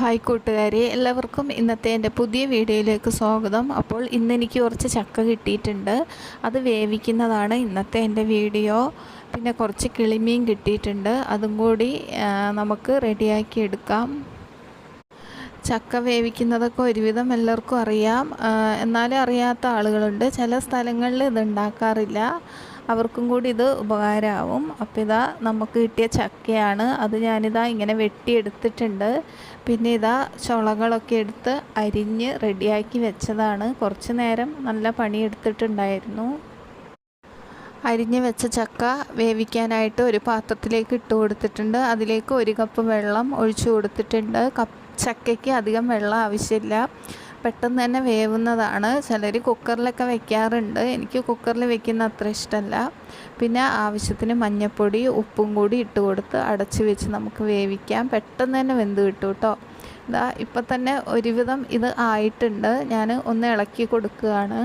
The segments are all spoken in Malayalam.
ഹായ് കൂട്ടുകാരെ, എല്ലാവർക്കും ഇന്നത്തെ എൻ്റെ പുതിയ വീഡിയോയിലേക്ക് സ്വാഗതം. അപ്പോൾ ഇന്നെനിക്ക് കുറച്ച് ചക്ക കിട്ടിയിട്ടുണ്ട്. അത് വേവിക്കുന്നതാണ് ഇന്നത്തെ എൻ്റെ വീഡിയോ. പിന്നെ കുറച്ച് കിളിമീൻ കിട്ടിയിട്ടുണ്ട്, അതും കൂടി നമുക്ക് റെഡിയാക്കി എടുക്കാം. ചക്ക വേവിക്കുന്നതൊക്കെ ഒരുവിധം എല്ലാവർക്കും അറിയാം, എന്നാലും അറിയാത്ത ആളുകളുണ്ട്. ചില സ്ഥലങ്ങളിൽ ഇത് ഉണ്ടാക്കാറില്ല, അവർക്കും കൂടി ഇത് ഉപകാരമാവും. അപ്പോൾ ഇതാ നമുക്ക് കിട്ടിയ ചക്കയാണ്. അത് ഞാനിതാ ഇങ്ങനെ വെട്ടിയെടുത്തിട്ടുണ്ട്. പിന്നെ ഇതാ ചുളകളൊക്കെ എടുത്ത് അരിഞ്ഞ് റെഡിയാക്കി വെച്ചതാണ്. കുറച്ച് നേരം നല്ല പണിയെടുത്തിട്ടുണ്ടായിരുന്നു. അരിഞ്ഞ് വെച്ച ചക്ക വേവിക്കാനായിട്ട് ഒരു പാത്രത്തിലേക്ക് ഇട്ട് കൊടുത്തിട്ടുണ്ട്. അതിലേക്ക് 1 കപ്പ് വെള്ളം ഒഴിച്ചു കൊടുത്തിട്ടുണ്ട്. ചക്കയ്ക്ക് അധികം വെള്ളം ആവശ്യമില്ല, പെട്ടെന്ന് തന്നെ വേവുന്നതാണ്. ചിലർ കുക്കറിലൊക്കെ വെക്കാറുണ്ട്, എനിക്ക് കുക്കറിൽ വെക്കുന്ന അത്ര ഇഷ്ടമല്ല. പിന്നെ ആവശ്യത്തിന് മഞ്ഞൾപ്പൊടി ഉപ്പും കൂടി ഇട്ട് കൊടുത്ത് അടച്ച് വെച്ച് നമുക്ക് വേവിക്കാം. പെട്ടെന്ന് തന്നെ വെന്ത് കിട്ടും കേട്ടോ. ഇതാ ഇപ്പം തന്നെ ഒരുവിധം ഇത് ആയിട്ടുണ്ട്. ഞാൻ ഒന്ന് ഇളക്കി കൊടുക്കുകയാണ്.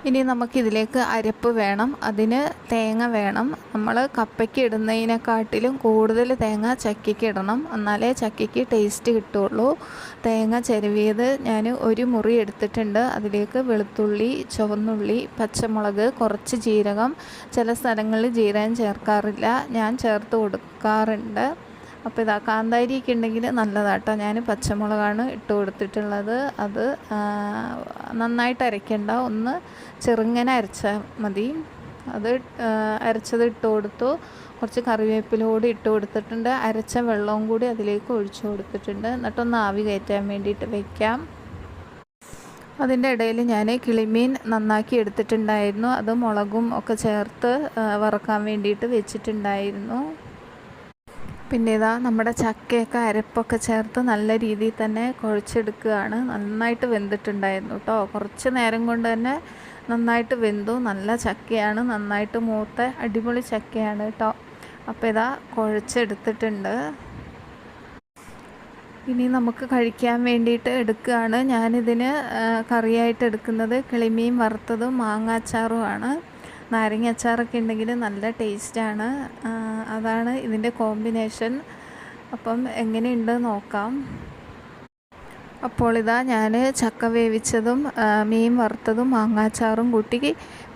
ഇനി നമുക്കിതിലേക്ക് അരപ്പ് വേണം. അതിന് തേങ്ങ വേണം. നമ്മൾ കപ്പയ്ക്ക് ഇടുന്നതിനെക്കാട്ടിലും കൂടുതൽ തേങ്ങ ചക്കയ്ക്ക് ഇടണം, എന്നാലേ ചക്കയ്ക്ക് ടേസ്റ്റ് കിട്ടുള്ളൂ. തേങ്ങ ചിരവിയത് ഞാൻ 1 മുറി എടുത്തിട്ടുണ്ട്. അതിലേക്ക് വെളുത്തുള്ളി, ചുവന്നുള്ളി, പച്ചമുളക്, കുറച്ച് ജീരകം. ചില സ്ഥലങ്ങളിൽ ജീരകം ചേർക്കാറില്ല, ഞാൻ ചേർത്ത് കൊടുക്കാറുണ്ട്. അപ്പോൾ ഇതാ കാന്താരിയൊക്കെ ഉണ്ടെങ്കിൽ നല്ലതാട്ടോ. ഞാൻ പച്ചമുളകാണ് ഇട്ട് കൊടുത്തിട്ടുള്ളത്. അത് നന്നായിട്ട് അരയ്ക്കേണ്ട, ഒന്ന് ചെറുങ്ങനെ അരച്ചാൽ മതി. അത് അരച്ചത് ഇട്ട് കൊടുത്തു. കുറച്ച് കറിവേപ്പില കൂടി ഇട്ട് കൊടുത്തിട്ടുണ്ട്. അരച്ച വെള്ളവും കൂടി അതിലേക്ക് ഒഴിച്ചു കൊടുത്തിട്ടുണ്ട്. എന്നിട്ടൊന്ന് ആവി കയറ്റാൻ വേണ്ടിയിട്ട് വയ്ക്കാം. അതിൻ്റെ ഇടയിൽ ഞാൻ കിളിമീൻ നന്നാക്കി എടുത്തിട്ടുണ്ടായിരുന്നു. അത് മുളകും ഒക്കെ ചേർത്ത് വറക്കാൻ വേണ്ടിയിട്ട് വെച്ചിട്ടുണ്ടായിരുന്നു. പിന്നെ ഇതാ നമ്മുടെ ചക്കയൊക്കെ അരപ്പൊക്കെ ചേർത്ത് നല്ല രീതിയിൽ തന്നെ കുഴച്ചെടുക്കുകയാണ്. നന്നായിട്ട് വെന്തിട്ടുണ്ടായിരുന്നു കേട്ടോ. കുറച്ച് നേരം കൊണ്ട് തന്നെ നന്നായിട്ട് വെന്തു. നല്ല ചക്കയാണ്, നന്നായിട്ട് മൂത്ത അടിപൊളി ചക്കയാണ് കേട്ടോ. അപ്പോൾ ഇതാ കുഴച്ചെടുത്തിട്ടുണ്ട്. ഇനി നമുക്ക് കഴിക്കാൻ വേണ്ടിയിട്ട് എടുക്കുകയാണ്. ഞാനിതിന് കറിയായിട്ട് എടുക്കുന്നത് കിളിമീൻ വറുത്തതും മാങ്ങാച്ചാറുമാണ്. നാരങ്ങ അച്ചാറൊക്കെ ഉണ്ടെങ്കിൽ നല്ല ടേസ്റ്റാണ്. അതാണ് ഇതിൻ്റെ കോമ്പിനേഷൻ. അപ്പം എങ്ങനെയുണ്ട് നോക്കാം. അപ്പോൾ ഇതാ ഞാൻ ചക്ക വേവിച്ചതും മീൻ വറുത്തതും മാങ്ങാച്ചാറും കൂട്ടി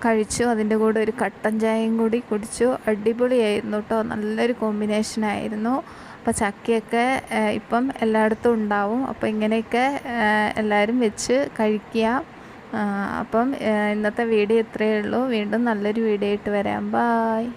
കഴിച്ചു. അതിൻ്റെ കൂടെ ഒരു കട്ടൻ ചായയും കൂടി കുടിച്ചു. അടിപൊളിയായിരുന്നു കേട്ടോ, നല്ലൊരു കോമ്പിനേഷനായിരുന്നു. അപ്പോൾ ചക്കയൊക്കെ ഇപ്പം എല്ലായിടത്തും ഉണ്ടാവും. അപ്പോൾ ഇങ്ങനെയൊക്കെ എല്ലാവരും വെച്ച് കഴിക്കുക. അപ്പം ഇന്നത്തെ വീഡിയോ ഇത്രയേ ഉള്ളൂ. വീണ്ടും നല്ലൊരു വീഡിയോ ആയിട്ട് വരാം. ബായ്.